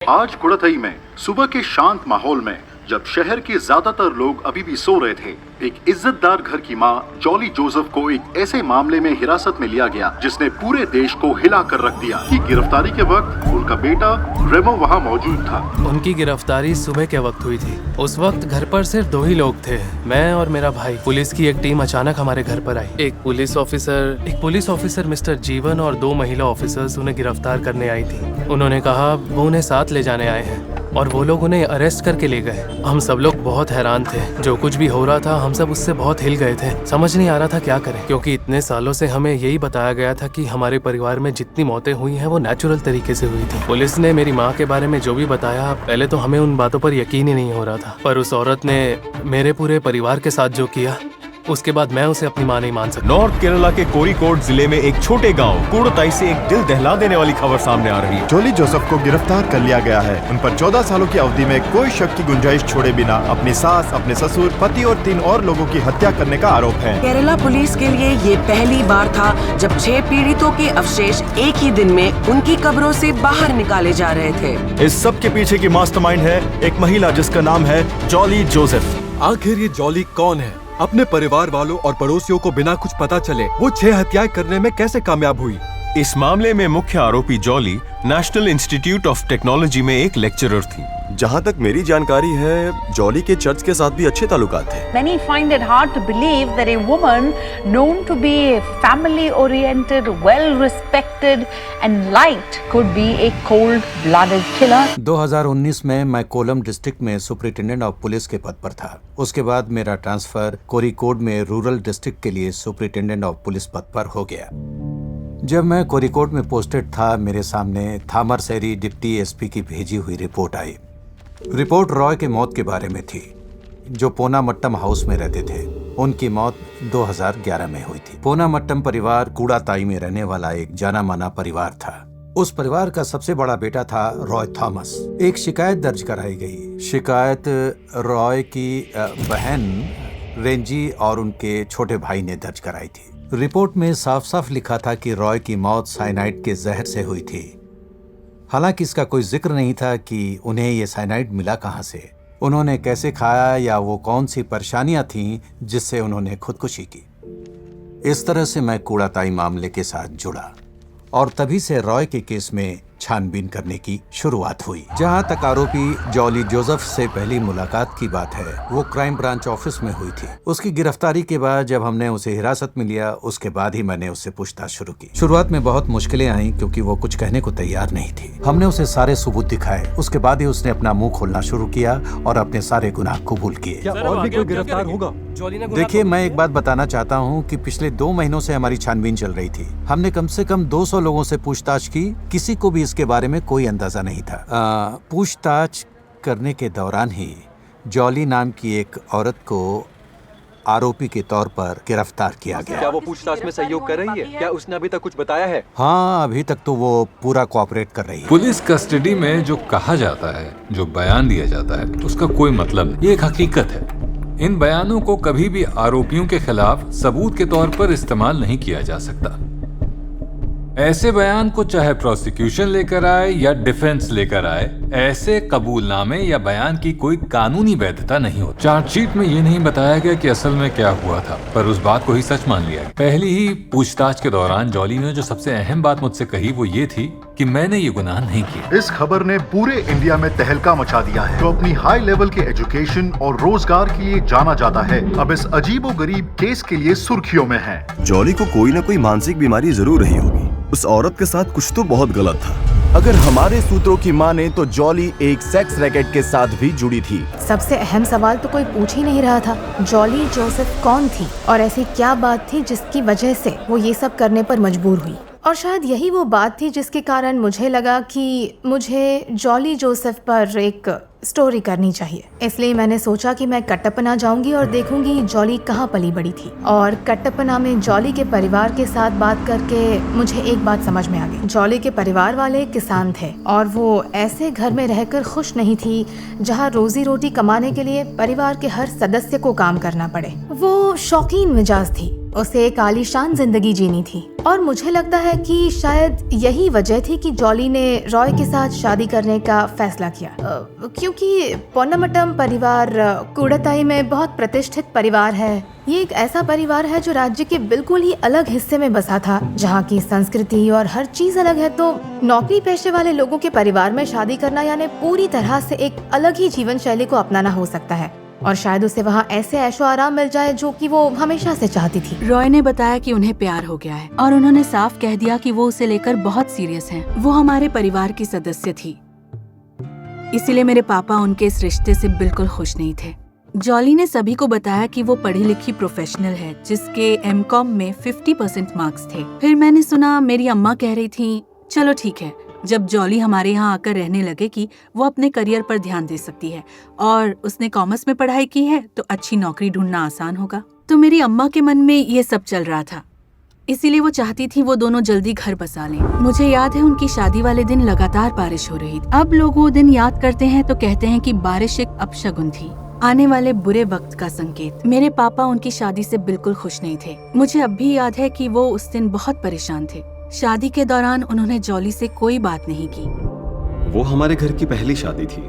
आज कुड़थई में सुबह के शांत माहौल में जब शहर के ज्यादातर लोग अभी भी सो रहे थे, एक इज्जतदार घर की मां जॉली जोसेफ को एक ऐसे मामले में हिरासत में लिया गया जिसने पूरे देश को हिला कर रख दिया। कि गिरफ्तारी के वक्त उनका बेटा रेमो वहां मौजूद था। उनकी गिरफ्तारी सुबह के वक्त हुई थी। उस वक्त घर पर सिर्फ 2 ही लोग थे, मैं और मेरा भाई। पुलिस की एक टीम अचानक हमारे घर पर आई। एक पुलिस ऑफिसर मिस्टर जीवन और 2 महिला ऑफिसर्स उन्हें गिरफ्तार करने आई थी। उन्होंने कहा वो उन्हें साथ ले जाने आए हैं और वो लोग उन्हें अरेस्ट करके ले गए। हम सब लोग बहुत हैरान थे। जो कुछ भी हो रहा था हम सब उससे बहुत हिल गए थे। समझ नहीं आ रहा था क्या करें, क्योंकि इतने सालों से हमें यही बताया गया था कि हमारे परिवार में जितनी मौतें हुई हैं वो नेचुरल तरीके से हुई थी। पुलिस ने मेरी माँ के बारे में जो भी बताया, पहले तो हमें उन बातों पर यकीन ही नहीं हो रहा था, पर उस औरत ने मेरे पूरे परिवार के साथ जो किया, उसके बाद मैं उसे अपनी मां नहीं मान सकता। नॉर्थ केरला के कोरिकोड जिले में एक छोटे गांव कुड़ताई से एक दिल दहला देने वाली खबर सामने आ रही है। जॉली जोसेफ को गिरफ्तार कर लिया गया है। उन पर 14 सालों की अवधि में कोई शक की गुंजाइश छोड़े बिना अपनी सास, अपने ससुर, पति और 3 और लोगों की हत्या करने का आरोप है। केरला पुलिस के लिए ये पहली बार था जब 6 पीड़ितों के अवशेष एक ही दिन में उनकी कब्रों से बाहर निकाले जा रहे थे। इस सब के पीछे की मास्टरमाइंड है एक महिला जिसका नाम है जॉली जोसेफ। आखिर ये जॉली कौन है? अपने परिवार वालों और पड़ोसियों को बिना कुछ पता चले वो 6 हत्याएं करने में कैसे कामयाब हुई? इस मामले में मुख्य आरोपी jolly national institute of technology में एक लेक्चरर थी। जहाँ तक मेरी जानकारी है, जॉली के चर्च के साथ भी अच्छे ताल्लुकात थे। Many find it hard to believe that a woman known to be family-oriented, well-respected and liked could be a cold-blooded killer. 2019 में मैं कोलम डिस्ट्रिक्ट में सुपरिटेंडेंट ऑफ पुलिस के पद पर था। उसके बाद मेरा ट्रांसफर कोरिकोड में रूरल डिस्ट्रिक्ट के लिए सुपरिटेंडेंट ऑफ पुलिस पद पर हो गया। जब मैं कोरिकोड में पोस्टेड था, मेरे सामने थामरसेरी डिप्टी एसपी की भेजी हुई रिपोर्ट आई। रिपोर्ट रॉय के मौत के बारे में थी, जो पोनामट्टम हाउस में रहते थे। उनकी मौत 2011 में हुई थी। पोनामट्टम परिवार कुड़ाताई में रहने वाला एक जाना माना परिवार था। उस परिवार का सबसे बड़ा बेटा था रॉय थॉमस। एक शिकायत दर्ज कराई गई। शिकायत रॉय की बहन रेंजी और उनके छोटे भाई ने दर्ज कराई थी। रिपोर्ट में साफ साफ लिखा था कि रॉय की मौत साइनाइड के जहर से हुई थी। हालांकि इसका कोई जिक्र नहीं था कि उन्हें ये साइनाइड मिला कहां से, उन्होंने कैसे खाया या वो कौन सी परेशानियां थीं जिससे उन्होंने खुदकुशी की। इस तरह से मैं कुड़ाताई मामले के साथ जुड़ा और तभी से रॉय के केस में छानबीन करने की शुरुआत हुई। जहां तक आरोपी जॉली जोसेफ से पहली मुलाकात की बात है, वो क्राइम ब्रांच ऑफिस में हुई थी। उसकी गिरफ्तारी के बाद जब हमने उसे हिरासत में लिया, उसके बाद ही मैंने उससे पूछताछ शुरू की। शुरुआत में बहुत मुश्किलें आईं क्योंकि वो कुछ कहने को तैयार नहीं थी। हमने उसे सारे सबूत दिखाए, उसके बाद ही उसने अपना मुंह खोलना शुरू किया और अपने सारे गुनाह कबूल किए। क्या और भी कोई गिरफ्तार होगा? देखिए, मैं एक बात बताना चाहता हूँ कि पिछले 2 महीनों से हमारी छानबीन चल रही थी। हमने कम से कम 200 लोगों से पूछताछ की। किसी को भी इसके बारे में कोई अंदाजा नहीं था। पूछताछ करने के दौरान ही जॉली नाम की एक औरत को आरोपी के तौर पर गिरफ्तार किया गया। क्या वो पूछताछ में सहयोग कर रही है? क्या उसने अभी तक कुछ बताया है? हाँ, अभी तक तो वो पूरा कोऑपरेट कर रही है। पुलिस कस्टडी में जो कहा जाता है, जो बयान दिया जाता है, उसका कोई मतलब नहीं। ये एक हकीकत है। इन बयानों को कभी भी आरोपियों के खिलाफ सबूत के तौर पर इस्तेमाल नहीं किया जा सकता। ऐसे बयान को चाहे प्रोसिक्यूशन लेकर आए या डिफेंस लेकर आए, ऐसे कबूलनामे या बयान की कोई कानूनी वैधता नहीं होती। चार्जशीट में ये नहीं बताया गया कि असल में क्या हुआ था, पर उस बात को ही सच मान लिया गया। पहली ही पूछताछ के दौरान जॉली ने जो सबसे अहम बात मुझसे कही वो ये थी कि मैंने ये गुनाह नहीं किया। इस खबर ने पूरे इंडिया में तहलका मचा दिया है। जो अपनी हाई लेवल के एजुकेशन और रोजगार के लिए जाना जाता है, अब इस अजीबोगरीब केस के लिए सुर्खियों में है। जॉली को कोई न कोई मानसिक बीमारी जरूर रही होगी। उस औरत के साथ कुछ तो बहुत गलत था। अगर हमारे सूत्रों की माने तो जॉली एक सेक्स रैकेट के साथ भी जुड़ी थी। सबसे अहम सवाल तो कोई पूछ ही नहीं रहा था। जॉली जोसेफ कौन थी और ऐसी क्या बात थी जिसकी वजह से वो ये सब करने पर मजबूर हुई? और शायद यही वो बात थी जिसके कारण मुझे लगा कि मुझे जॉली जोसेफ पर एक स्टोरी करनी चाहिए। इसलिए मैंने सोचा कि मैं कटप्पना जाऊंगी और देखूंगी जॉली कहाँ पली बड़ी थी। और कटप्पना में जॉली के परिवार के साथ बात करके मुझे एक बात समझ में आ गई। जॉली के परिवार वाले किसान थे और वो ऐसे घर में रहकर खुश नहीं थी जहाँ रोजी रोटी कमाने के लिए परिवार के हर सदस्य को काम करना पड़े। वो शौकीन मिजाज थी। उसे एक आलीशान जिंदगी जीनी थी और मुझे लगता है कि शायद यही वजह थी कि जॉली ने रॉय के साथ शादी करने का फैसला किया, क्योंकि पोन्नामट्टम परिवार कूड़ाताई में बहुत प्रतिष्ठित परिवार है। ये एक ऐसा परिवार है जो राज्य के बिल्कुल ही अलग हिस्से में बसा था, जहाँ की संस्कृति और हर चीज अलग है। तो नौकरी पेशे वाले लोगों के परिवार में शादी करना यानी पूरी तरह से एक अलग ही जीवन शैली को अपनाना हो सकता है, और शायद उसे वहाँ ऐसे ऐशो आराम मिल जाए जो कि वो हमेशा से चाहती थी। रॉय ने बताया कि उन्हें प्यार हो गया है और उन्होंने साफ कह दिया कि वो उसे लेकर बहुत सीरियस हैं। वो हमारे परिवार की सदस्य थी, इसीलिए मेरे पापा उनके इस रिश्ते से बिल्कुल खुश नहीं थे। जॉली ने सभी को बताया कि वो पढ़ी लिखी प्रोफेशनल है जिसके एमकॉम में 50% मार्क्स थे। फिर मैंने सुना मेरी अम्मा कह रही थी चलो ठीक है, जब जॉली हमारे यहाँ आकर रहने लगे कि वो अपने करियर पर ध्यान दे सकती है और उसने कॉमर्स में पढ़ाई की है तो अच्छी नौकरी ढूंढना आसान होगा। तो मेरी अम्मा के मन में ये सब चल रहा था, इसीलिए वो चाहती थी वो दोनों जल्दी घर बसा लें। मुझे याद है उनकी शादी वाले दिन लगातार बारिश हो रही थी। अब लोग वो दिन याद करते हैं तो कहते हैं कि बारिश एक अपशगुन थी, आने वाले बुरे वक्त का संकेत। मेरे पापा उनकी शादी से बिल्कुल खुश नहीं थे। मुझे अब भी याद है कि वो उस दिन बहुत परेशान थे। शादी के दौरान उन्होंने जॉली से कोई बात नहीं की। वो हमारे घर की पहली शादी थी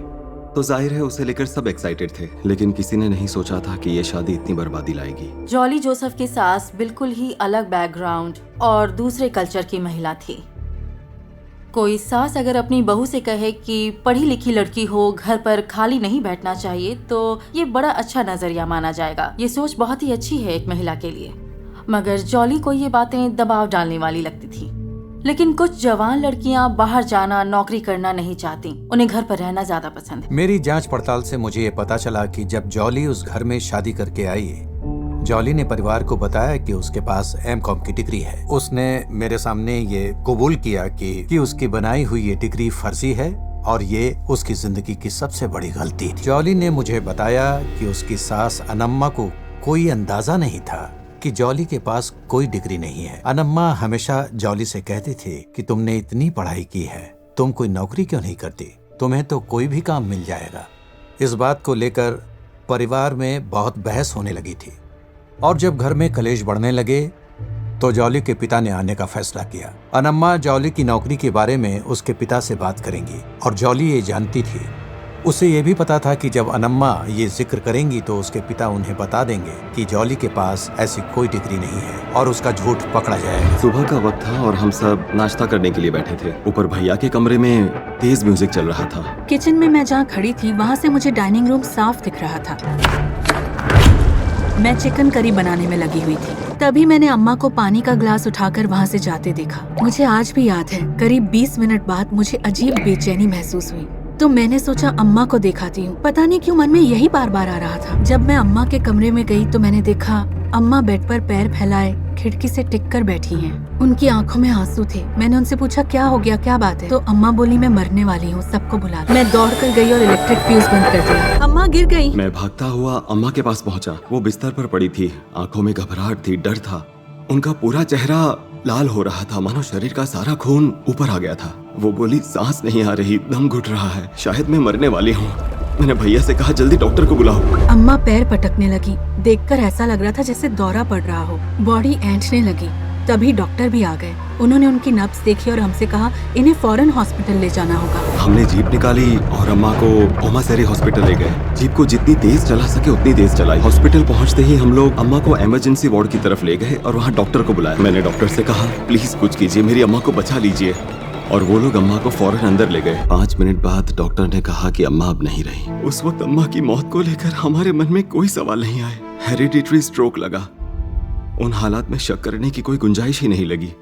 तो जाहिर है उसे लेकर सब एक्साइटेड थे, लेकिन किसी ने नहीं सोचा था कि ये शादी इतनी बर्बादी लाएगी। जॉली जोसेफ की सास बिल्कुल ही अलग बैकग्राउंड और दूसरे कल्चर की महिला थी। कोई सास अगर अपनी बहू से कहे कि पढ़ी लिखी लड़की हो, घर पर खाली नहीं बैठना चाहिए, तो ये बड़ा अच्छा नजरिया माना जाएगा। ये सोच बहुत ही अच्छी है एक महिला के लिए, मगर जॉली को ये बातें दबाव डालने वाली लगती थी। लेकिन कुछ जवान लड़कियां बाहर जाना, नौकरी करना नहीं चाहती, उन्हें घर पर रहना ज्यादा पसंद है। मेरी जांच पड़ताल से मुझे ये पता चला कि जब जॉली उस घर में शादी करके आई, जॉली ने परिवार को बताया कि उसके पास एमकॉम की डिग्री है। उसने मेरे सामने ये कबूल किया कि उसकी बनाई हुई ये डिग्री फर्जी है और ये उसकी जिंदगी की सबसे बड़ी गलती थी। जॉली ने मुझे बताया कि उसकी सास अनम्मा को कोई अंदाजा नहीं था कि जॉली के पास कोई डिग्री नहीं है। अनम्मा हमेशा जॉली से कहती थी कि तुमने इतनी पढ़ाई की है, तुम कोई नौकरी क्यों नहीं करती, तुम्हें तो कोई भी काम मिल जाएगा। इस बात को लेकर परिवार में बहुत बहस होने लगी थी और जब घर में कलेश बढ़ने लगे तो जॉली के पिता ने आने का फैसला किया। अनम्मा जॉली की नौकरी के बारे में उसके पिता से बात करेंगी और जॉली ये जानती थी, उसे ये भी पता था कि जब अनम्मा ये जिक्र करेंगी तो उसके पिता उन्हें बता देंगे कि जॉली के पास ऐसी कोई डिग्री नहीं है और उसका झूठ पकड़ा जाएगा। सुबह का वक्त था और हम सब नाश्ता करने के लिए बैठे थे। ऊपर भैया के कमरे में तेज म्यूजिक चल रहा था। किचन में मैं जहाँ खड़ी थी वहाँ से मुझे डाइनिंग रूम साफ दिख रहा था। मैं चिकन करी बनाने में लगी हुई थी। तभी मैंने अम्मा को पानी का ग्लास उठाकर वहाँ से जाते देखा। मुझे आज भी याद है, करीब 20 मिनट बाद मुझे अजीब बेचैनी महसूस हुई, तो मैंने सोचा अम्मा को दिखाती हूँ। पता नहीं क्यों मन में यही बार बार आ रहा था। जब मैं अम्मा के कमरे में गई तो मैंने देखा अम्मा बेड पर पैर फैलाए खिड़की से टिक कर बैठी हैं। उनकी आंखों में आंसू थे। मैंने उनसे पूछा क्या हो गया, क्या बात है? तो अम्मा बोली मैं मरने वाली हूँ, सबको बुला। मैं दौड़ कर गई और इलेक्ट्रिक फ्यूज बंद कर दिया। अम्मा गिर गई। मैं भागता हुआ अम्मा के पास पहुँचा। वो बिस्तर पर पड़ी थी, आंखों में घबराहट थी, डर था। उनका पूरा चेहरा लाल हो रहा था, मानो शरीर का सारा खून ऊपर आ गया था। वो बोली सांस नहीं आ रही, दम घुट रहा है, शायद मैं मरने वाली हूँ। मैंने भैया से कहा जल्दी डॉक्टर को बुलाओ। अम्मा पैर पटकने लगी। देखकर ऐसा लग रहा था जैसे दौरा पड़ रहा हो। बॉडी ऐंठने लगी। तभी डॉक्टर भी आ गए। उन्होंने उनकी नब्ज देखी और हमसे कहा इन्हें फौरन हॉस्पिटल ले जाना होगा। हमने जीप निकाली और अम्मा को ओमासेरी हॉस्पिटल ले गए। जीप को जितनी तेज चला सके उतनी तेज चलाई। हॉस्पिटल पहुंचते ही हम लोग अम्मा को इमरजेंसी वार्ड की तरफ ले गए और वहाँ डॉक्टर को बुलाया। मैंने डॉक्टर से कहा प्लीज कुछ कीजिए, मेरी अम्मा को बचा लीजिए, और वो लोग अम्मा को फौरन अंदर ले गए। 5 मिनट बाद डॉक्टर ने कहा कि अम्मा अब नहीं रही। उस वक्त अम्मा की मौत को लेकर हमारे मन में कोई सवाल नहीं आए। हेरिडिटरी स्ट्रोक लगा। उन हालात में शक करने की कोई गुंजाइश ही नहीं लगी।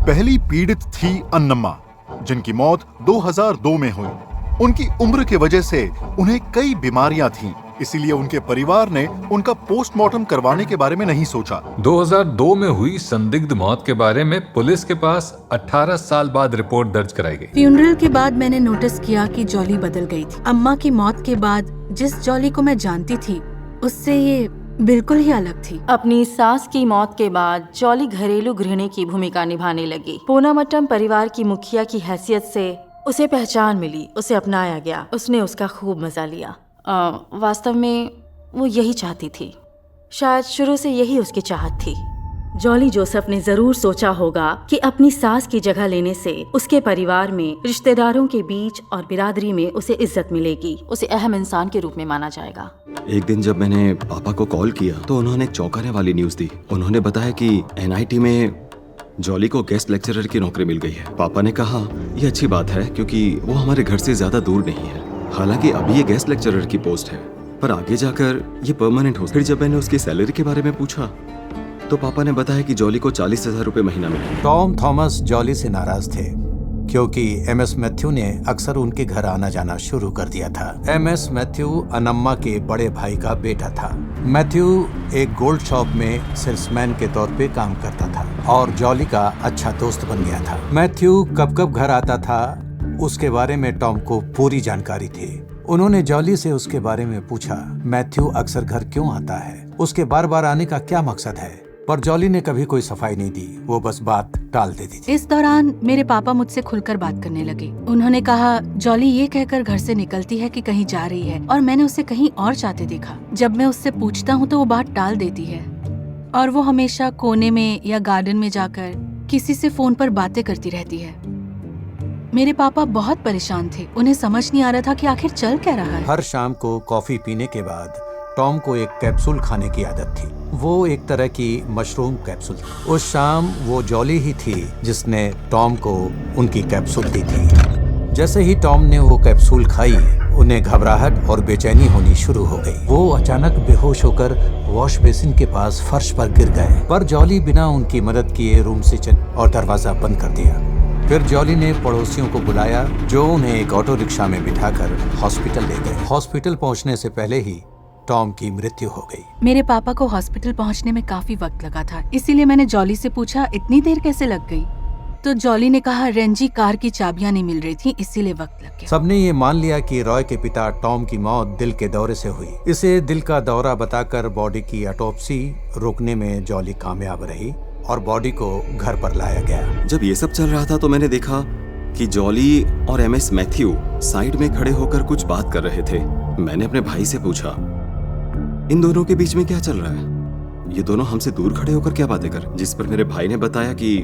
पहली पीड़ित थी अन्नम्मा, जिनकी मौत 2002 में हुई। उनकी उम्र की वजह से उन्हें कई बीमारियां थीं, इसीलिए उनके परिवार ने उनका पोस्टमार्टम करवाने के बारे में नहीं सोचा। 2002 में हुई संदिग्ध मौत के बारे में पुलिस के पास 18 साल बाद रिपोर्ट दर्ज कराई गई। फ्यूनरल के बाद मैंने नोटिस किया कि जॉली बदल गई थी। अम्मा की मौत के बाद जिस जॉली को मैं जानती थी उससे ये बिल्कुल ही अलग थी। अपनी सास की मौत के बाद जॉली घरेलू गृहिणी की भूमिका निभाने लगी। पोन्नामट्टम परिवार की मुखिया की हैसियत से उसे पहचान मिली, उसे अपनाया गया, उसने उसका खूब मजा लिया। वास्तव में वो यही चाहती थी। शायद शुरू से यही उसकी चाहत थी। जॉली जोसेफ ने जरूर सोचा होगा कि अपनी सास की जगह लेने से उसके परिवार में, रिश्तेदारों के बीच और बिरादरी में उसे इज्जत मिलेगी, उसे अहम इंसान के रूप में माना जाएगा। एक दिन जब मैंने पापा को कॉल किया तो उन्होंने एक चौंकाने वाली न्यूज दी। उन्होंने बताया कि NIT में जॉली को गेस्ट लेक्चरर की नौकरी मिल गई है। पापा ने कहा यह अच्छी बात है क्योंकि वो हमारे घर से ज्यादा दूर नहीं है। हालांकि अभी ये गेस्ट लेक्चरर की पोस्ट है, पर आगे जाकर ये परमानेंट हो। फिर जब मैंने उसकी सैलरी के बारे में पूछा तो पापा ने बताया कि जॉली को 40,000 रुपए महीना मिले। टॉम थॉमस जॉली से नाराज थे क्योंकि MS मैथ्यू ने अक्सर उनके घर आना जाना शुरू कर दिया था। MS मैथ्यू अनम्मा के बड़े भाई का बेटा था। मैथ्यू एक गोल्ड शॉप में सेल्समैन के तौर पे काम करता था और जॉली का अच्छा दोस्त बन गया था। मैथ्यू कब कब घर आता था उसके बारे में टॉम को पूरी जानकारी थी। उन्होंने जॉली से उसके बारे में पूछा, मैथ्यू अक्सर घर क्यों आता है, उसके बार बार आने का क्या मकसद है, पर जॉली ने कभी कोई सफाई नहीं दी, वो बस बात टाल देती थी। इस दौरान मेरे पापा मुझसे खुलकर बात करने लगे। उन्होंने कहा जॉली ये कहकर घर से निकलती है कि कहीं जा रही है और मैंने उसे कहीं और जाते देखा। जब मैं उससे पूछता हूँ तो वो बात टाल देती है और वो हमेशा कोने में या गार्डन में जाकर किसी से फोन पर बातें करती रहती है। मेरे पापा बहुत परेशान थे, उन्हें समझ नहीं आ रहा था कि आखिर चल क्या रहा है। हर शाम को कॉफी पीने के बाद टॉम को एक कैप्सूल खाने की आदत थी। वो एक तरह की मशरूम कैप्सूल थी। उस शाम वो जॉली ही थी जिसने टॉम को उनकी कैप्सूल दी थी। जैसे ही टॉम ने वो कैप्सूल खाई, उन्हें घबराहट और बेचैनी होनी शुरू हो गई। वो अचानक बेहोश होकर वॉश बेसिन के पास फर्श पर गिर गए, पर जॉली बिना उनकी मदद किए रूम से चल और दरवाजा बंद कर दिया। फिर जॉली ने पड़ोसियों को बुलाया जो उन्हें एक ऑटो रिक्शा में बिठाकर हॉस्पिटल ले गए। हॉस्पिटल पहुंचने से पहले ही टॉम की मृत्यु हो गई। मेरे पापा को हॉस्पिटल पहुंचने में काफी वक्त लगा था, इसीलिए मैंने जॉली से पूछा इतनी देर कैसे लग गई। तो जॉली ने कहा रेंजी कार की चाबियां नहीं मिल रही थी, इसीलिए वक्त लग गया। सबने ये मान लिया कि रॉय के पिता टॉम की मौत दिल के दौरे से हुई। इसे दिल का दौरा बताकर बॉडी की ऑटोप्सी रोकने में जॉली कामयाब रही और बॉडी को घर पर लाया गया। जब ये सब चल रहा था तो मैंने देखा कि जॉली और MS मैथ्यू साइड में खड़े होकर कुछ बात कर रहे थे। मैंने अपने भाई से पूछा इन दोनों के बीच में क्या चल रहा है, ये दोनों हमसे दूर खड़े होकर क्या बातें कर। जिस पर मेरे भाई ने बताया कि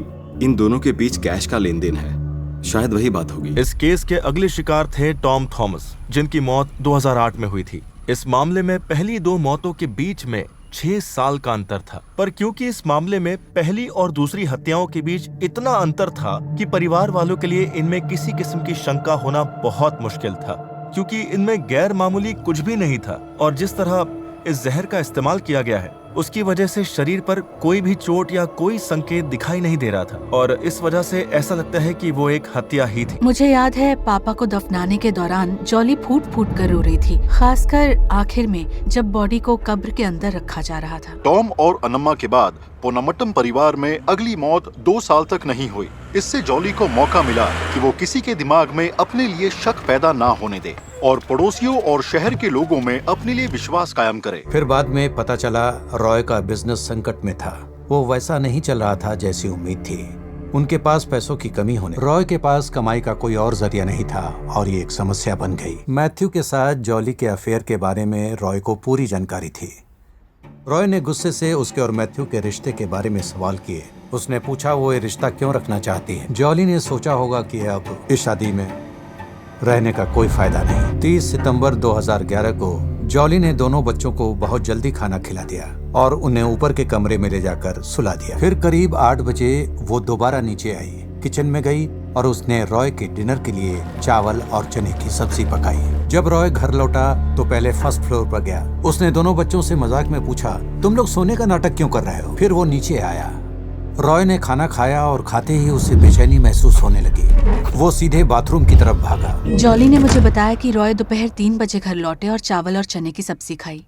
इन दोनों के बीच कैश का लेन देन है, शायद वही बात होगी। इस केस के अगले शिकार थे टॉम थॉमस, जिनकी मौत 2008 में हुई थी। इस मामले में पहली 2 मौतों के बीच में 6 साल का अंतर था, पर क्योंकि इस मामले में पहली और दूसरी हत्याओं के बीच इतना अंतर था कि परिवार वालों के लिए इनमें किसी किस्म की शंका होना बहुत मुश्किल था, क्योंकि इनमें गैर मामूली कुछ भी नहीं था। और जिस तरह इस जहर का इस्तेमाल किया गया है उसकी वजह से शरीर पर कोई भी चोट या कोई संकेत दिखाई नहीं दे रहा था और इस वजह से ऐसा लगता है कि वो एक हत्या ही थी। मुझे याद है पापा को दफनाने के दौरान जॉली फूट फूट कर रो रही थी, खासकर आखिर में जब बॉडी को कब्र के अंदर रखा जा रहा था। टॉम और अनम्मा के बाद पोनमट्टम परिवार में अगली मौत 2 साल तक नहीं हुई। इससे जॉली को मौका मिला कि वो किसी के दिमाग में अपने लिए शक पैदा ना होने दे और पड़ोसियों और शहर के लोगों में अपने लिए विश्वास कायम करे। फिर बाद में पता चला रॉय का बिजनेस संकट में था। वो वैसा नहीं चल रहा था जैसी उम्मीद थी। उनके पास पैसों की कमी होने, रॉय के पास कमाई का कोई और जरिया नहीं था और ये एक समस्या बन गई। मैथ्यू के साथ जॉली के अफेयर के बारे में रॉय को पूरी जानकारी थी। रॉय ने गुस्से से उसके और मैथ्यू के रिश्ते के बारे में सवाल किए। उसने पूछा वो ये रिश्ता क्यों रखना चाहती है। जॉली ने सोचा होगा कि अब इस शादी में रहने का कोई फायदा नहीं। 30 सितंबर 2011 को जॉली ने दोनों बच्चों को बहुत जल्दी खाना खिला दिया और उन्हें ऊपर के कमरे में ले जाकर सुला दिया। फिर करीब 8 बजे वो दोबारा नीचे आई, किचन में गई और उसने रॉय के डिनर के लिए चावल और चने की सब्जी पकाई। जब रॉय घर लौटा तो पहले फर्स्ट फ्लोर पर गया। उसने दोनों बच्चों से मजाक में पूछा तुम लोग सोने का नाटक क्यों कर रहे हो। फिर वो नीचे आया। रॉय ने खाना खाया और खाते ही उसे बेचैनी महसूस होने लगी। वो सीधे बाथरूम की तरफ भागा। जॉली ने मुझे बताया कि रॉय दोपहर 3 बजे घर लौटे और चावल और चने की सब्जी खाई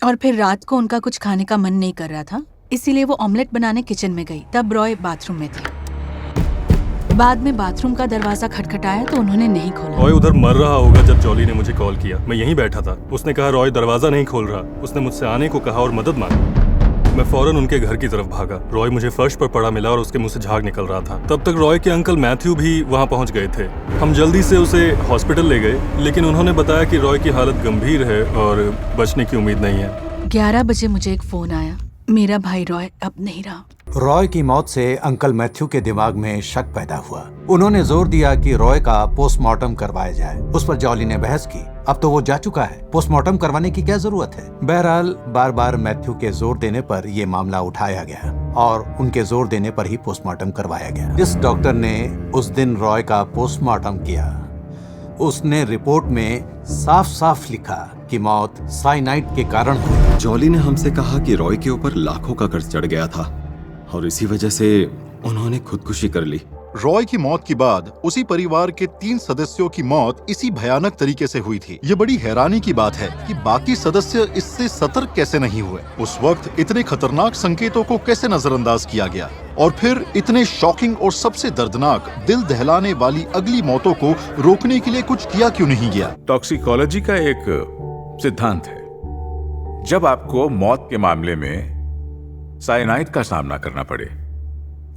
और फिर रात को उनका कुछ खाने का मन नहीं कर रहा था, इसीलिए वो ऑमलेट बनाने किचन में गई। तब रॉय बाथरूम में थे। बाद में बाथरूम का दरवाजा खटखटाया तो उन्होंने नहीं खोला। रॉय उधर मर रहा होगा जब जॉली ने मुझे कॉल किया। मैं यहीं बैठा था। उसने कहा रॉय दरवाजा नहीं खोल रहा। उसने मुझसे आने को कहा और मदद मांगी। मैं फौरन उनके घर की तरफ भागा। रॉय मुझे फर्श पर पड़ा मिला और उसके मुंह से झाग निकल रहा था। तब तक रॉय के अंकल मैथ्यू भी वहां पहुंच गए थे। हम जल्दी से उसे हॉस्पिटल ले गए, लेकिन उन्होंने बताया कि रॉय की हालत गंभीर है और बचने की उम्मीद नहीं है। 11 बजे मुझे एक फोन आया, मेरा भाई रॉय अब नहीं रहा। रॉय की मौत से अंकल मैथ्यू के दिमाग में शक पैदा हुआ। उन्होंने जोर दिया कि रॉय का पोस्टमार्टम करवाया जाए। उस पर जॉली ने बहस की, अब तो वो जा चुका है, पोस्टमार्टम करवाने की क्या जरूरत है। बहरहाल बार बार मैथ्यू के जोर देने पर ये मामला उठाया गया और उनके जोर देने पर ही पोस्टमार्टम करवाया गया। जिस डॉक्टर ने उस दिन रॉय का पोस्टमार्टम किया, उसने रिपोर्ट में साफ साफ लिखा कि मौत साइनाइड के कारण हुई। जॉली ने हमसे कहा कि रॉय के ऊपर लाखों का कर्ज चढ़ गया था और इसी वजह से उन्होंने खुदकुशी कर ली। रॉय की मौत के बाद उसी परिवार के 3 सदस्यों की मौत इसी भयानक तरीके से हुई थी। ये बड़ी हैरानी की बात है कि बाकी सदस्य इससे सतर्क कैसे नहीं हुए। उस वक्त इतने खतरनाक संकेतों को कैसे नजरअंदाज किया गया और फिर इतने शॉकिंग और सबसे दर्दनाक, दिल दहलाने वाली अगली मौतों को रोकने के लिए कुछ किया क्यों नहीं गया। टॉक्सिकोलॉजी का एक सिद्धांत है, जब आपको मौत के मामले में साइनाइड का सामना करना पड़े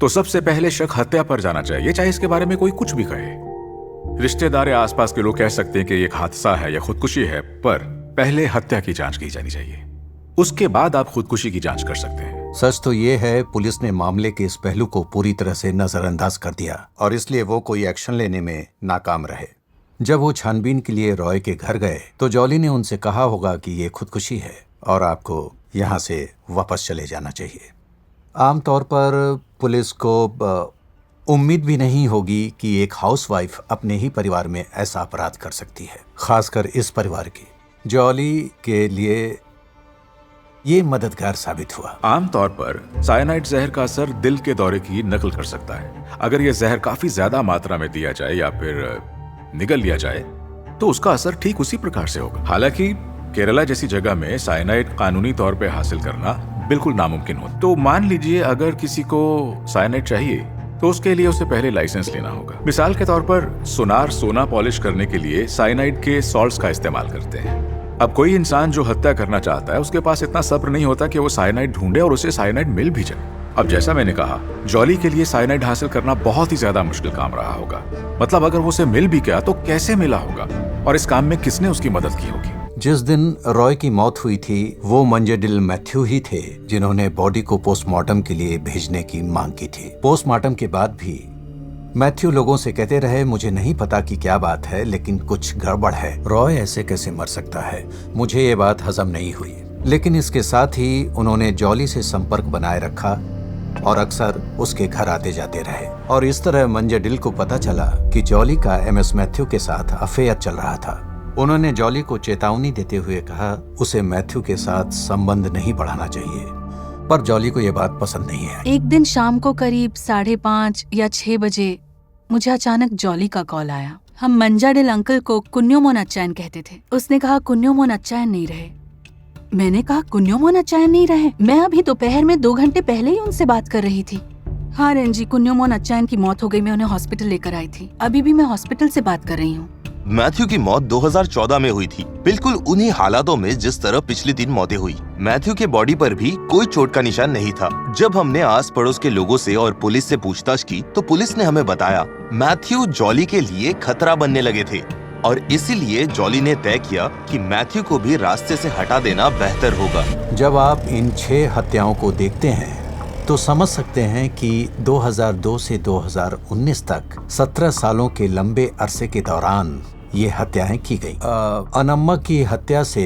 तो सबसे पहले शक हत्या पर जाना चाहिए, चाहे इसके बारे में कोई कुछ भी कहे। रिश्तेदार या आसपास के लोग कह सकते हैं कि ये एक हादसा है या खुदकुशी है, पर पहले हत्या की जांच की जानी चाहिए, उसके बाद आप खुदकुशी की जांच कर सकते हैं। सच तो ये है, पुलिस ने मामले के इस पहलू को पूरी तरह से नजरअंदाज कर दिया और इसलिए वो कोई एक्शन लेने में नाकाम रहे। जब वो छानबीन के लिए रॉय के घर गए तो जॉली ने उनसे कहा होगा कि ये खुदकुशी है और आपको यहाँ से वापस चले जाना चाहिए। आमतौर पर पुलिस को उम्मीद भी नहीं होगी कि एक हाउसवाइफ अपने ही परिवार में ऐसा अपराध कर सकती है, खासकर इस परिवार की। जॉली के लिए ये मददगार साबित हुआ। आमतौर पर साइनाइड जहर का असर दिल के दौरे की नकल कर सकता है। अगर यह जहर काफी ज्यादा मात्रा में दिया जाए या फिर निगल लिया जाए तो उसका असर ठीक उसी प्रकार से होगा। हालांकि केरला जैसी जगह में साइनाइड कानूनी तौर पे हासिल करना बिल्कुल नामुमकिन हो। तो मान लीजिए अगर किसी को साइनाइड चाहिए तो उसके लिए उसे पहले लाइसेंस लेना होगा। मिसाल के तौर पर सुनार सोना पॉलिश करने के लिए साइनाइड के सॉल्ट्स का इस्तेमाल करते हैं। अब कोई इंसान जो हत्या करना चाहता है उसके पास इतना सब्र नहीं होता कि वो साइनाइड ढूंढे और उसे साइनाइड मिल भी जाए। अब जैसा मैंने कहा, जॉली के लिए साइनाइड हासिल करना बहुत ही ज्यादा मुश्किल काम रहा होगा। मतलब अगर वो उसे मिल भी गया तो कैसे मिला होगा और इस काम में किसने उसकी मदद की होगी। जिस दिन रॉय की मौत हुई थी वो मंजेडिल मैथ्यू ही थे जिन्होंने बॉडी को पोस्टमार्टम के लिए भेजने की मांग की थी। पोस्टमार्टम के बाद भी मैथ्यू लोगों से कहते रहे, मुझे नहीं पता कि क्या बात है लेकिन कुछ गड़बड़ है। रॉय ऐसे कैसे मर सकता है, मुझे ये बात हजम नहीं हुई। लेकिन इसके साथ ही उन्होंने जॉली से संपर्क बनाए रखा और अक्सर उसके घर आते जाते रहे और इस तरह मंजेडिल को पता चला कि जॉली का एमएस मैथ्यू के साथ अफेयर चल रहा था। उन्होंने जॉली को चेतावनी देते हुए कहा उसे मैथ्यू के साथ संबंध नहीं बढ़ाना चाहिए, पर जॉली को यह बात पसंद नहीं है। एक दिन शाम को करीब 5:30 या 6 बजे मुझे अचानक जॉली का कॉल आया। हम मंजाडिल अंकल को कुन्योमोन अच्चायन कहते थे। उसने कहा कुन्योमोन अच्चायन नहीं रहे। मैंने कहा कुन्योमोन अच्चायन नहीं रहे? मैं अभी दोपहर में 2 घंटे पहले ही उनसे बात कर रही थी। हाँ रेंजी, कुन्योमोन अच्चायन की मौत हो गई, मैं उन्हें हॉस्पिटल लेकर आई थी। अभी भी मैं हॉस्पिटल से बात कर रही हूँ। मैथ्यू की मौत 2014 में हुई थी, बिल्कुल उन्हीं हालातों में जिस तरह पिछली 3 मौतें हुई। मैथ्यू के बॉडी पर भी कोई चोट का निशान नहीं था। जब हमने आस पड़ोस के लोगों से और पुलिस से पूछताछ की तो पुलिस ने हमें बताया मैथ्यू जॉली के लिए खतरा बनने लगे थे और इसीलिए जॉली ने तय किया कि मैथ्यू को भी रास्ते से हटा देना बेहतर होगा। जब आप इन 6 हत्याओं को देखते हैं तो समझ सकते हैं कि 2002 से 2019 तक 17 सालों के लंबे अरसे के दौरान ये हत्याएं की गई। अनम्मा की हत्या से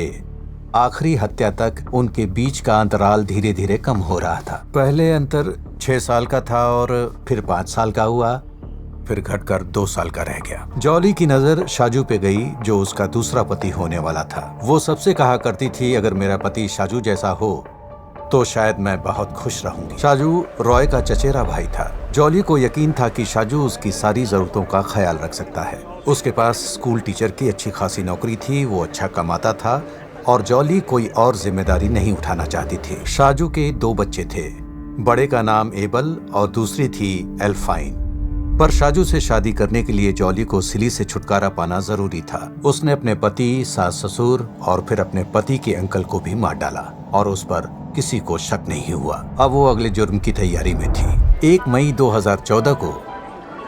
आखिरी हत्या तक उनके बीच का अंतराल धीरे धीरे कम हो रहा था। पहले अंतर 6 साल का था और फिर 5 साल का हुआ, फिर घटकर 2 साल का रह गया। जॉली की नजर शाजू पे गई जो उसका दूसरा पति होने वाला था। वो सबसे कहा करती थी अगर मेरा पति शाजू जैसा हो तो शायद मैं बहुत खुश रहूंगी। शाजू रॉय का चचेरा भाई था। जॉली को यकीन था कि शाजू उसकी सारी जरूरतों का ख्याल रख सकता है। उसके पास स्कूल टीचर की अच्छी खासी नौकरी थी, वो अच्छा कमाता था और जॉली कोई और जिम्मेदारी नहीं उठाना चाहती थी। शाजू के 2 बच्चे थे, बड़े का नाम एबल और दूसरी थी एल्फाइन। पर शाजू से शादी करने के लिए जॉली को सिली से छुटकारा पाना जरूरी था। उसने अपने पति, सास ससुर और फिर अपने पति के अंकल को भी मार डाला और उस पर किसी को शक नहीं हुआ। अब वो अगले जुर्म की तैयारी में थी। 1 मई 2014 को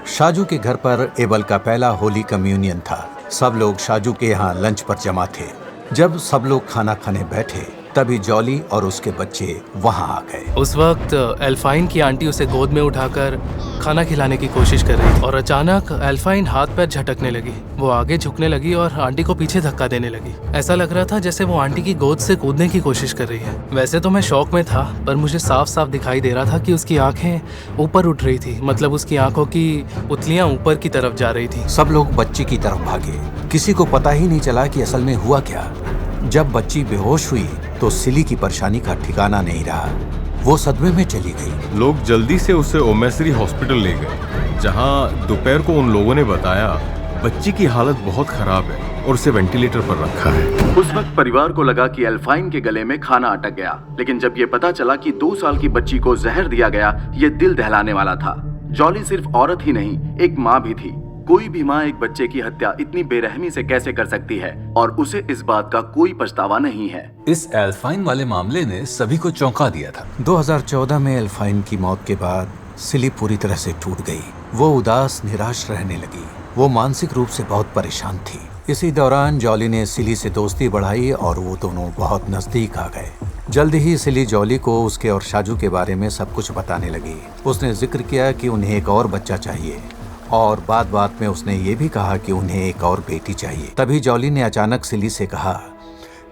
शाजू के घर पर एबल का पहला होली कम्युनियन था। सब लोग शाजू के यहाँ लंच पर जमा थे। जब सब लोग खाना खाने बैठे तभी जॉली और उसके बच्चे वहां आ गए। उस वक्त एल्फाइन की आंटी उसे गोद में उठाकर खाना खिलाने की कोशिश कर रही थी और अचानक एल्फाइन हाथ पैर झटकने लगी। वो आगे झुकने लगी और आंटी को पीछे धक्का देने लगी। ऐसा लग रहा था जैसे वो आंटी की गोद से कूदने की कोशिश कर रही है। वैसे तो मैं शौक में था, पर मुझे साफ साफ दिखाई दे रहा था कि उसकी आंखें ऊपर उठ रही थी, मतलब उसकी आंखों की पुतलियां ऊपर की तरफ जा रही थी। सब लोग बच्ची की तरफ भागे। किसी को पता ही नहीं चला कि असल में हुआ क्या। जब बच्ची बेहोश हुई तो सिली की परेशानी का ठिकाना नहीं रहा। वो सदमे में चली गई। लोग जल्दी से उसे ओमेसरी हॉस्पिटल ले गए, जहां दोपहर को उन लोगों ने बताया बच्ची की हालत बहुत खराब है और उसे वेंटिलेटर पर रखा है। उस वक्त परिवार को लगा कि एल्फाइन के गले में खाना अटक गया, लेकिन जब ये पता चला कि 2 साल की बच्ची को जहर दिया गया, ये दिल दहलाने वाला था। जॉली सिर्फ औरत ही नहीं, एक माँ भी थी। कोई भी माँ एक बच्चे की हत्या इतनी बेरहमी से कैसे कर सकती है, और उसे इस बात का कोई पछतावा नहीं है। इस एल्फाइन वाले मामले ने सभी को चौंका दिया था। 2014 में एल्फाइन की मौत के बाद सिली पूरी तरह से टूट गई। वो उदास निराश रहने लगी। वो मानसिक रूप से बहुत परेशान थी। इसी दौरान जॉली ने सिली से दोस्ती बढ़ाई और वो दोनों बहुत नजदीक आ गए। जल्द ही सिली जॉली को उसके और शाजू के बारे में सब कुछ बताने लगी। उसने जिक्र किया कि उन्हें एक और बच्चा चाहिए और बात में उसने ये भी कहा कि उन्हें एक और बेटी चाहिए। तभी जॉली ने अचानक सिली से कहा,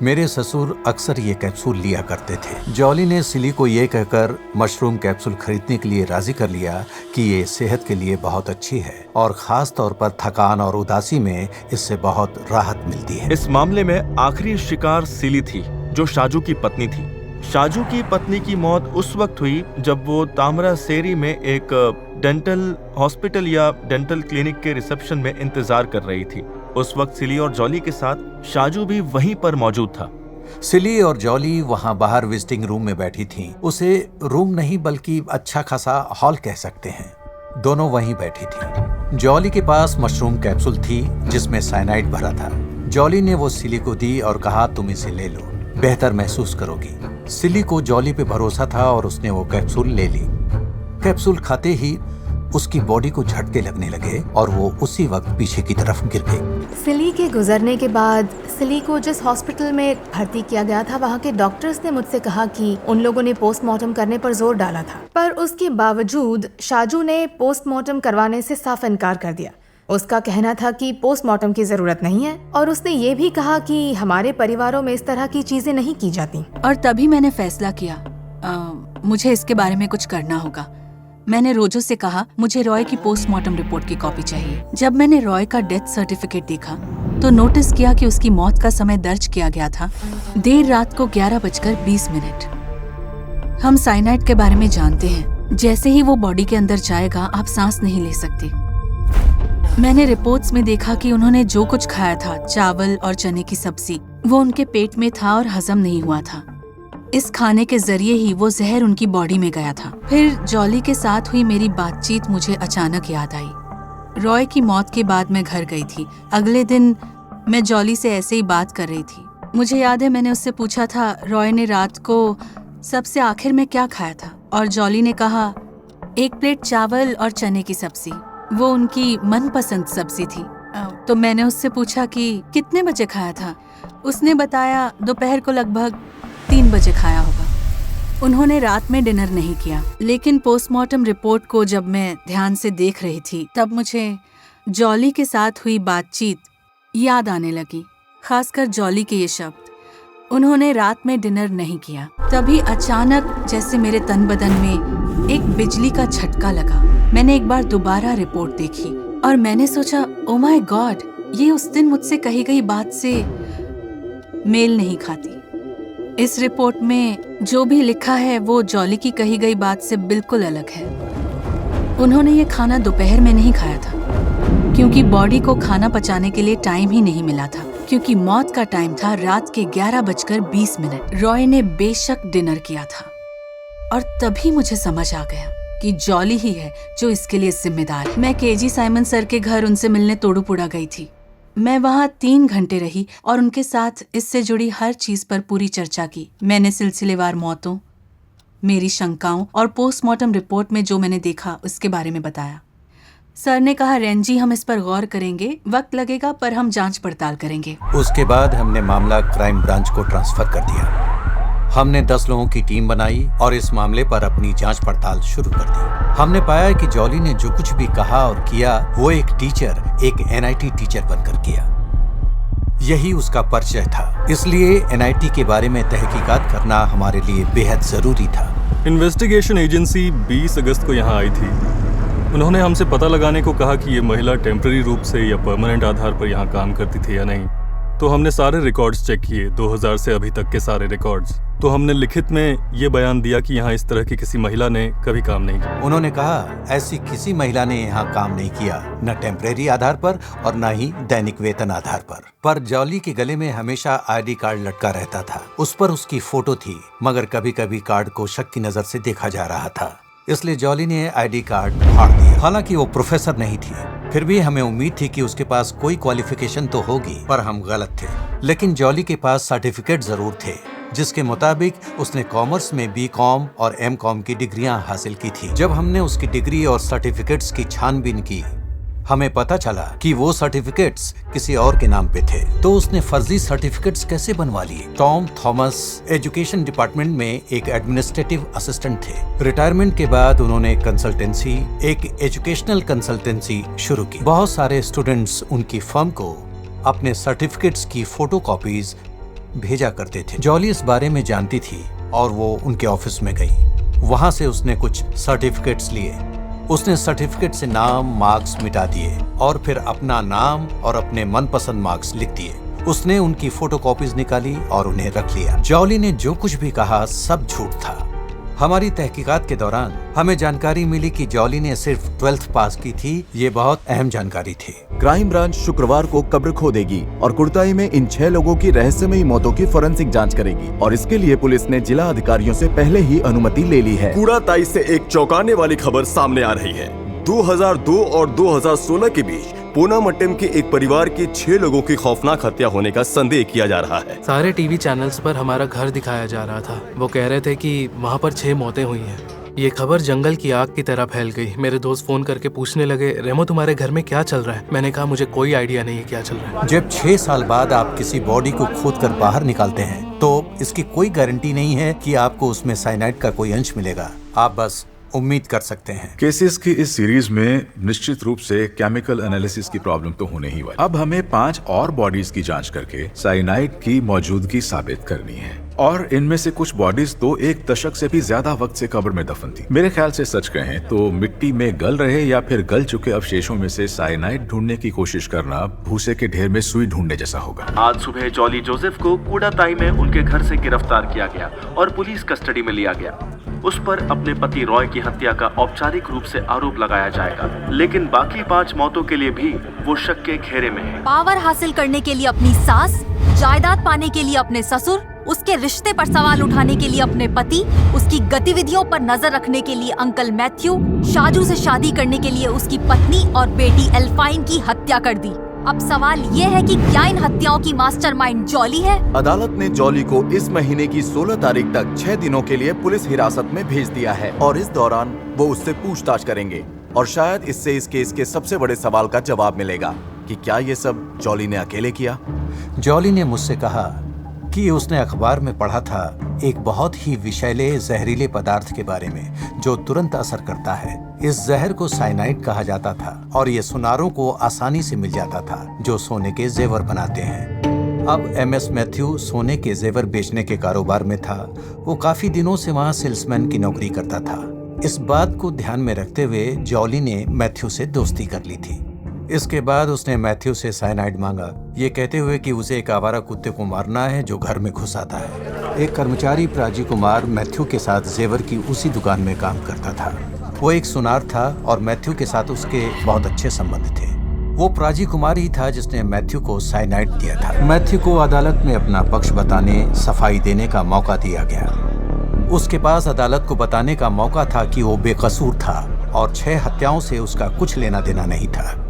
मेरे ससुर अक्सर ये कैप्सूल लिया करते थे। जॉली ने सिली को ये कहकर मशरूम कैप्सूल खरीदने के लिए राजी कर लिया कि ये सेहत के लिए बहुत अच्छी है और खास तौर पर थकान और उदासी में इससे बहुत राहत मिलती है। इस मामले में आखिरी शिकार सिली थी, जो शाजू की पत्नी थी। शाजू की पत्नी की मौत उस वक्त हुई जब वो तामरासेरी में एक डेंटल हॉस्पिटल या डेंटल क्लिनिक के रिसेप्शन में इंतजार कर रही थी। उस वक्त सिली और जॉली के साथ शाजू भी वहीं पर मौजूद था। सिली और जॉली वहां बाहर विजिटिंग रूम में बैठी थीं। उसे रूम नहीं बल्कि अच्छा खासा हॉल कह सकते हैं। दोनों वहीं बैठी थी। जॉली के पास मशरूम कैप्सूल थी जिसमें साइनाइड भरा था। जॉली ने वो सिली को दी और कहा, तुम इसे ले लो, बेहतर महसूस करोगी। सिली को जॉली पे भरोसा था और उसने वो कैप्सूल ले ली। कैप्सूल खाते ही उसकी बॉडी को झटके लगने लगे और वो उसी वक्त पीछे की तरफ गिर गई। सिली के गुजरने के बाद सिली को जिस हॉस्पिटल में भर्ती किया गया था, वहाँ के डॉक्टर्स ने मुझसे कहा कि उन लोगों ने पोस्टमार्टम करने पर जोर डाला था, पर उसके बावजूद शाजू ने पोस्टमार्टम करवाने से साफ इनकार कर दिया। उसका कहना था कि पोस्टमार्टम की जरूरत नहीं है और उसने ये भी कहा कि हमारे परिवारों में इस तरह की चीजें नहीं की जाती। और तभी मैंने फैसला किया मुझे इसके बारे में कुछ करना होगा। मैंने रोजो से कहा, मुझे रॉय की पोस्टमार्टम रिपोर्ट की कॉपी चाहिए। जब मैंने रॉय का डेथ सर्टिफिकेट देखा तो नोटिस किया कि उसकी मौत का समय दर्ज किया गया था देर रात को 11:20। हम साइनाइड के बारे में जानते हैं, जैसे ही वो बॉडी के अंदर जाएगा आप सांस नहीं ले सकते। मैंने रिपोर्ट्स में देखा कि उन्होंने जो कुछ खाया था, चावल और चने की सब्जी, वो उनके पेट में था और हजम नहीं हुआ था। इस खाने के जरिए ही वो जहर उनकी बॉडी में गया था। फिर जॉली के साथ हुई मेरी बातचीत मुझे अचानक याद आई। रॉय की मौत के बाद मैं घर गई थी। अगले दिन मैं जॉली से ऐसे ही बात कर रही थी। मुझे याद है मैंने उससे पूछा था, रॉय ने रात को सबसे आखिर में क्या खाया था, और जॉली ने कहा 1 प्लेट चावल और चने की सब्जी। वो उनकी मनपसंद सब्जी थी। तो मैंने उससे पूछा कि कितने बजे खाया था। उसने बताया दोपहर को लगभग 3 बजे खाया होगा। उन्होंने रात में डिनर नहीं किया। लेकिन पोस्टमार्टम रिपोर्ट को जब मैं ध्यान से देख रही थी तब मुझे जॉली के साथ हुई बातचीत याद आने लगी, खासकर जॉली के ये शब्द, उन्होंने रात में डिनर नहीं किया। तभी अचानक जैसे मेरे तन बदन में एक बिजली का झटका लगा। मैंने एक बार दोबारा रिपोर्ट देखी और मैंने सोचा, ओ माय गॉड, ये उस दिन मुझसे कही गई बात से मेल नहीं खाती। इस रिपोर्ट में जो भी लिखा है वो जॉली की कही गई बात से बिल्कुल अलग है। उन्होंने ये खाना दोपहर में नहीं खाया था क्योंकि बॉडी को खाना पचाने के लिए टाइम ही नहीं मिला था, क्योंकि मौत का टाइम था रात के 11:20। रॉय ने बेशक डिनर किया था और तभी मुझे समझ आ गया कि जॉली ही है जो इसके लिए जिम्मेदार है। मैं केजी साइमन सर के घर उनसे मिलने तोड़ूपुड़ा गई थी। मैं वहाँ 3 घंटे रही और उनके साथ इससे जुड़ी हर चीज पर पूरी चर्चा की। मैंने सिलसिलेवार मौतों, मेरी शंकाओं और पोस्टमार्टम रिपोर्ट में जो मैंने देखा उसके बारे में बताया। सर ने कहा, रेंजी, हम इस पर गौर करेंगे, वक्त लगेगा पर हम जांच पड़ताल करेंगे। उसके बाद हमने मामला क्राइम ब्रांच को ट्रांसफर कर दिया। हमने 10 लोगों की टीम बनाई और इस मामले पर अपनी जांच पड़ताल शुरू कर दी। हमने पाया कि जॉली ने जो कुछ भी कहा और किया वो एक टीचर, एक NIT टीचर बनकर किया। यही उसका परिचय था, इसलिए NIT के बारे में तहकीकात करना हमारे लिए बेहद जरूरी था। इन्वेस्टिगेशन एजेंसी 20 अगस्त को यहाँ आई थी। उन्होंने हमसे पता लगाने को कहा कि ये महिला टेम्पररी रूप से या परमानेंट आधार पर यहाँ काम करती थी या नहीं। तो हमने सारे रिकॉर्ड्स चेक किए, 2000 से अभी तक के सारे रिकॉर्ड्स। तो हमने लिखित में ये बयान दिया कि यहाँ इस तरह की किसी महिला ने कभी काम नहीं किया। उन्होंने कहा ऐसी किसी महिला ने यहाँ काम नहीं किया, न टेम्परेरी आधार पर और न ही दैनिक वेतन आधार पर जॉली के गले में हमेशा ID कार्ड लटका रहता था। उस पर उसकी फोटो थी, मगर कभी कभी कार्ड को शक की नजर से देखा जा रहा था, इसलिए जॉली ने ID कार्ड फाड़ दिया। हालांकि वो प्रोफेसर नहीं थी, फिर भी हमें उम्मीद थी कि उसके पास कोई क्वालिफिकेशन तो होगी, पर हम गलत थे। लेकिन जॉली के पास सर्टिफिकेट जरूर थे, जिसके मुताबिक उसने कॉमर्स में BCom और MCom की डिग्रियां हासिल की थी। जब हमने उसकी डिग्री और सर्टिफिकेट्स की छानबीन की, हमें पता चला कि वो सर्टिफिकेट्स किसी और के नाम पे थे। तो उसने फर्जी सर्टिफिकेट्स कैसे बनवा लिए? टॉम थॉमस एजुकेशन डिपार्टमेंट में एक एडमिनिस्ट्रेटिव असिस्टेंट थे। रिटायरमेंट के बाद उन्होंने कंसल्टेंसी, एक एजुकेशनल कंसल्टेंसी शुरू की। बहुत सारे स्टूडेंट्स उनकी फर्म को अपने सर्टिफिकेट्स की फोटोकॉपीज भेजा करते थे। जॉली इस बारे में जानती थी और वो उनके ऑफिस में गई। वहां से उसने कुछ सर्टिफिकेट्स लिए। उसने सर्टिफिकेट से नाम, मार्क्स मिटा दिए और फिर अपना नाम और अपने मनपसंद मार्क्स लिख दिए। उसने उनकी फोटोकॉपीज निकाली और उन्हें रख लिया। जॉली ने जो कुछ भी कहा सब झूठ था। हमारी तहकीकात के दौरान हमें जानकारी मिली कि जॉली ने सिर्फ 12th पास की थी। ये बहुत अहम जानकारी थी। क्राइम ब्रांच शुक्रवार को कब्र खोदेगी और कुर्ताई में इन 6 लोगों की रहस्यमयी मौतों की फोरेंसिक जांच करेगी और इसके लिए पुलिस ने जिला अधिकारियों से पहले ही अनुमति ले ली है। कुड़ाताई से एक चौंकाने वाली खबर सामने आ रही है। 2002 और 2016 के बीच पूनामट्टम के एक परिवार के 6 लोगों की खौफनाक हत्या होने का संदेह किया जा रहा है। सारे टीवी चैनल्स पर हमारा घर दिखाया जा रहा था। वो कह रहे थे कि वहाँ पर 6 मौतें हुई हैं। ये खबर जंगल की आग की तरह फैल गई। मेरे दोस्त फोन करके पूछने लगे, रेमो तुम्हारे घर में क्या चल रहा है? मैंने कहा मुझे कोई आइडिया नहीं है क्या चल रहा है। जब 6 साल बाद आप किसी बॉडी को खोदकर बाहर निकालते हैं तो इसकी कोई गारंटी नहीं है कि आपको उसमें साइनाइड का कोई अंश मिलेगा। आप बस उम्मीद कर सकते हैं। केसेस की इस सीरीज में निश्चित रूप से केमिकल एनालिसिस की प्रॉब्लम तो होने ही वाली। अब हमें 5 और बॉडीज की जांच करके साइनाइड की मौजूदगी साबित करनी है और इनमें से कुछ बॉडीज तो 1 दशक से भी ज्यादा वक्त से कब्र में दफन थी। मेरे ख्याल से सच कहें तो मिट्टी में गल रहे या फिर गल चुके अवशेषों में से साइनाइड ढूंढने की कोशिश करना भूसे के ढेर में सुई ढूंढने जैसा होगा। आज सुबह जॉली जोसेफ को कुड़ाताई में उनके घर से गिरफ्तार किया गया और पुलिस कस्टडी में लिया गया। उस पर अपने पति रॉय की हत्या का औपचारिक रूप से आरोप लगाया जाएगा, लेकिन बाकी 5 मौतों के लिए भी वो शक के घेरे में है। पावर हासिल करने के लिए अपनी सास, जायदाद पाने के लिए अपने ससुर, उसके रिश्ते पर सवाल उठाने के लिए अपने पति, उसकी गतिविधियों पर नजर रखने के लिए अंकल मैथ्यू, शाजू से शादी करने के लिए उसकी पत्नी और बेटी एल्फाइन की हत्या कर दी। अब सवाल ये है कि क्या इन हत्याओं की मास्टरमाइंड जॉली है? अदालत ने जॉली को इस महीने की 16 तारीख तक 6 दिनों के लिए पुलिस हिरासत में भेज दिया है और इस दौरान वो उससे पूछताछ करेंगे और शायद इससे इस केस के सबसे बड़े सवाल का जवाब मिलेगा कि क्या ये सब जॉली ने अकेले किया। जॉली ने मुझसे कहा कि उसने अखबार में पढ़ा था एक बहुत ही विषैले जहरीले पदार्थ के बारे में जो तुरंत असर करता है। इस जहर को साइनाइड कहा जाता था और ये सुनारों को आसानी से मिल जाता था जो सोने के जेवर बनाते हैं। अब MS मैथ्यू सोने के जेवर बेचने के कारोबार में था। वो काफी दिनों से वहाँ सेल्समैन की नौकरी करता था। इस बात को ध्यान में रखते हुए जॉली ने मैथ्यू से दोस्ती कर ली थी। इसके बाद उसने मैथ्यू से साइनाइड मांगा, ये कहते हुए कि उसे एक आवारा कुत्ते को मारना है जो घर में घुस आता है। एक कर्मचारी प्राजी कुमार मैथ्यू के साथ जेवर की उसी दुकान में काम करता था। वो एक सुनार था और मैथ्यू के साथ उसके बहुत अच्छे संबंध थे। वो प्राजी कुमार ही था जिसने मैथ्यू को साइनाइड दिया था। मैथ्यू को अदालत में अपना पक्ष बताने, सफाई देने का मौका दिया गया। उसके पास अदालत को बताने का मौका था कि वो बेकसूर था और 6 हत्याओं से उसका कुछ लेना देना नहीं था।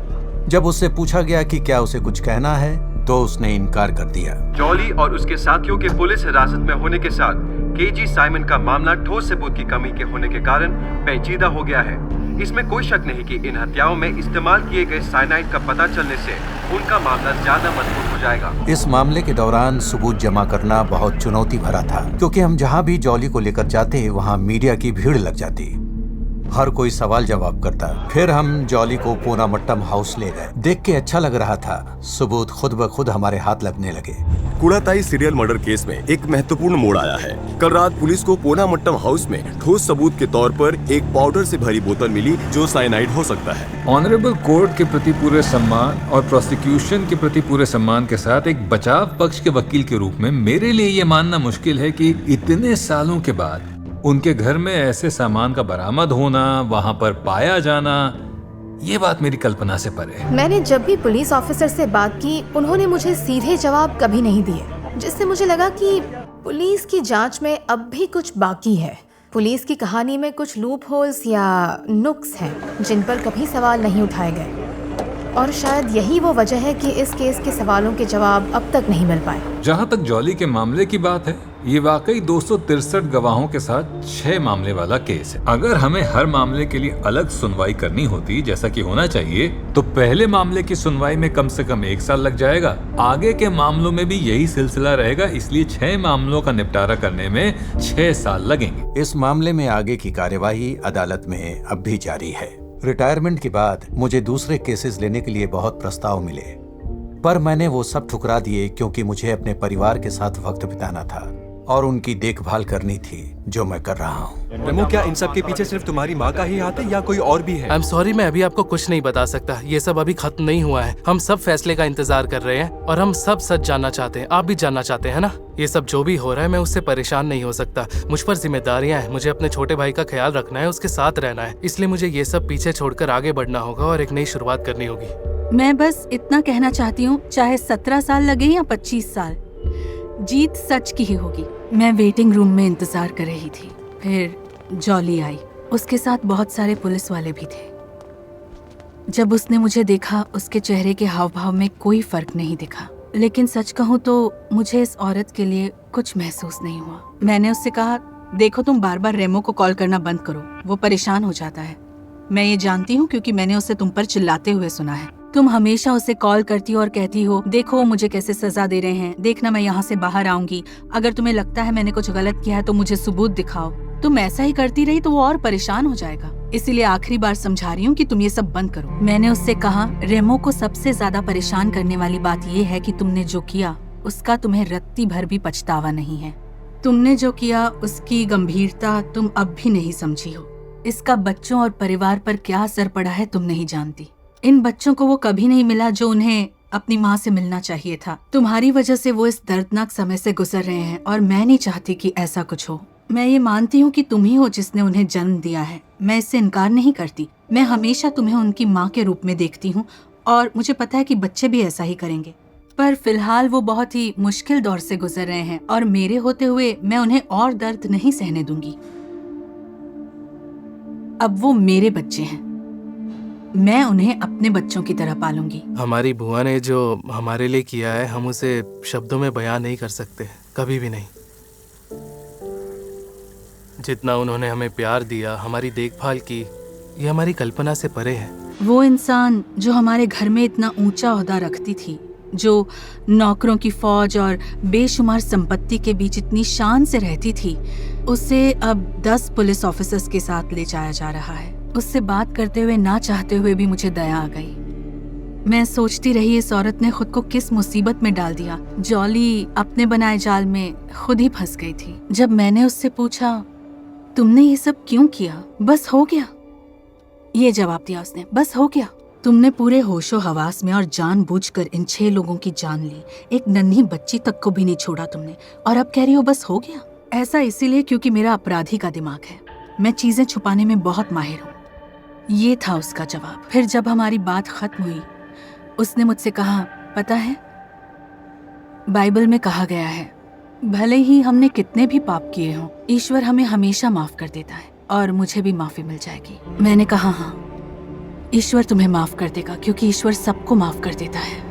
जब उससे पूछा गया कि क्या उसे कुछ कहना है तो उसने इनकार कर दिया। जॉली और उसके साथियों के पुलिस हिरासत में होने के साथ KG साइमन का मामला ठोस सबूत की कमी के होने के कारण पेचीदा हो गया है। इसमें कोई शक नहीं कि इन हत्याओं में इस्तेमाल किए गए साइनाइड का पता चलने से उनका मामला ज्यादा मजबूत हो जाएगा। इस मामले के दौरान सबूत जमा करना बहुत चुनौती भरा था, क्योंकि हम जहाँ भी जॉली को लेकर जाते वहाँ मीडिया की भीड़ लग जाती, हर कोई सवाल जवाब करता। फिर हम जॉली को पूनामट्टम हाउस ले गए। देख के अच्छा लग रहा था, सबूत खुद ब खुद हमारे हाथ लगने लगे। कुड़ाताई सीरियल मर्डर केस में एक महत्वपूर्ण मोड़ आया है। कल रात पुलिस को पूनामट्टम हाउस में ठोस सबूत के तौर पर एक पाउडर से भरी बोतल मिली जो साइनाइड हो सकता है। ऑनरेबल कोर्ट के प्रति पूरे सम्मान और प्रोसिक्यूशन के प्रति पूरे सम्मान के साथ एक बचाव पक्ष के वकील के रूप में मेरे लिए ये मानना मुश्किल है कि इतने सालों के बाद उनके घर में ऐसे सामान का बरामद होना, वहां पर पाया जाना, ये बात मेरी कल्पना से परे है। मैंने जब भी पुलिस ऑफिसर से बात की, उन्होंने मुझे सीधे जवाब कभी नहीं दिए, जिससे मुझे लगा कि पुलिस की जांच में अब भी कुछ बाकी है। पुलिस की कहानी में कुछ लूप होल्स या नुक्स हैं जिन पर कभी सवाल नहीं उठाए गए, और शायद यही वो वजह है कि इस केस के सवालों के जवाब अब तक नहीं मिल पाए। जहाँ तक जॉली के मामले की बात है, ये वाकई 263 गवाहों के साथ 6 मामले वाला केस है। अगर हमें हर मामले के लिए अलग सुनवाई करनी होती, जैसा कि होना चाहिए, तो पहले मामले की सुनवाई में कम से कम 1 साल लग जाएगा। आगे के मामलों में भी यही सिलसिला रहेगा, इसलिए 6 मामलों का निपटारा करने में 6 साल लगेंगे। इस मामले में आगे की कार्यवाही अदालत में अब भी जारी है। रिटायरमेंट के बाद मुझे दूसरे केसेस लेने के लिए बहुत प्रस्ताव मिले, पर मैंने वो सब ठुकरा दिए क्योंकि मुझे अपने परिवार के साथ वक्त बिताना था और उनकी देखभाल करनी थी, जो मैं कर रहा हूँ। रेमो, क्या इन सब के पीछे सिर्फ तुम्हारी माँ का ही हाथ है या कोई और भी है? आई एम सॉरी, मैं अभी आपको कुछ नहीं बता सकता। ये सब अभी खत्म नहीं हुआ है। हम सब फैसले का इंतजार कर रहे हैं और हम सब सच जानना चाहते हैं। आप भी जानना चाहते हैं ना? ये सब जो भी हो रहा है, मैं उससे परेशान नहीं हो सकता। मुझ पर जिम्मेदारियां हैं, मुझे अपने छोटे भाई का ख्याल रखना है, उसके साथ रहना है। इसलिए मुझे ये सब पीछे छोड़कर आगे बढ़ना होगा और एक नई शुरुआत करनी होगी। मैं बस इतना कहना चाहती हूँ, चाहे 17 साल लगे या 25 साल, जीत सच की ही होगी। मैं वेटिंग रूम में इंतजार कर रही थी, फिर जॉली आई। उसके साथ बहुत सारे पुलिस वाले भी थे। जब उसने मुझे देखा, उसके चेहरे के हाव भाव में कोई फर्क नहीं दिखा, लेकिन सच कहूँ तो मुझे इस औरत के लिए कुछ महसूस नहीं हुआ। मैंने उससे कहा, देखो तुम बार बार रेमो को कॉल करना बंद करो, वो परेशान हो जाता है। मैं ये जानती हूँ क्योंकि मैंने उसे तुम पर चिल्लाते हुए सुना है। तुम हमेशा उसे कॉल करती हो और कहती हो, देखो मुझे कैसे सजा दे रहे हैं, देखना मैं यहाँ से बाहर आऊंगी, अगर तुम्हें लगता है मैंने कुछ गलत किया है तो मुझे सबूत दिखाओ। तुम ऐसा ही करती रही तो वो और परेशान हो जाएगा। इसीलिए आखिरी बार समझा रही हूँ कि तुम ये सब बंद करो। मैंने उससे कहा, रेमो को सबसे ज्यादा परेशान करने वाली बात ये है कि तुमने जो किया उसका तुम्हें रत्ती भर भी पछतावा नहीं है। तुमने जो किया उसकी गंभीरता तुम अब भी नहीं समझी हो। इसका बच्चों और परिवार पर क्या असर पड़ा है तुम नहीं जानती। इन बच्चों को वो कभी नहीं मिला जो उन्हें अपनी माँ से मिलना चाहिए था। तुम्हारी वजह से वो इस दर्दनाक समय से गुजर रहे हैं और मैं नहीं चाहती कि ऐसा कुछ हो। मैं ये मानती हूँ कि तुम ही हो जिसने उन्हें जन्म दिया है, मैं इससे इनकार नहीं करती। मैं हमेशा तुम्हें उनकी माँ के रूप में देखती हूँ और मुझे पता है कि बच्चे भी ऐसा ही करेंगे। पर फिलहाल वो बहुत ही मुश्किल दौर से गुजर रहे हैं और मेरे होते हुए मैं उन्हें और दर्द नहीं सहने दूंगी। अब वो मेरे बच्चे हैं, मैं उन्हें अपने बच्चों की तरह पालूंगी। हमारी बुआ ने जो हमारे लिए किया है, हम उसे शब्दों में बयां नहीं कर सकते, कभी भी नहीं। जितना उन्होंने हमें प्यार दिया, हमारी देखभाल की, ये हमारी कल्पना से परे है। वो इंसान जो हमारे घर में इतना ऊंचा ओहदा रखती थी, जो नौकरों की फौज और बेशुमार संपत्ति के बीच इतनी शान से रहती थी, उसे अब 10 पुलिस ऑफिसर्स के साथ ले जाया जा रहा है। उससे बात करते हुए ना चाहते हुए भी मुझे दया आ गई। मैं सोचती रही इस औरत ने खुद को किस मुसीबत में डाल दिया। जॉली अपने बनाए जाल में खुद ही फंस गई थी। जब मैंने उससे पूछा, तुमने ये सब क्यों किया? बस हो गया, ये जवाब दिया उसने, बस हो गया। तुमने पूरे होशो हवास में और जानबूझकर इन 6 लोगों की जान ली, एक नन्ही बच्ची तक को भी नहीं छोड़ा तुमने, और अब कह रही हो बस हो गया। ऐसा इसीलिए क्योंकि मेरा अपराधी का दिमाग है, मैं चीजें छुपाने में बहुत माहिर हूँ। ये था उसका जवाब। फिर जब हमारी बात खत्म हुई, उसने मुझसे कहा, पता है, बाइबल में कहा गया है, भले ही हमने कितने भी पाप किए हों, ईश्वर हमें हमेशा माफ कर देता है और मुझे भी माफी मिल जाएगी। मैंने कहा, हाँ, ईश्वर तुम्हें माफ कर देगा क्योंकि ईश्वर सबको माफ कर देता है।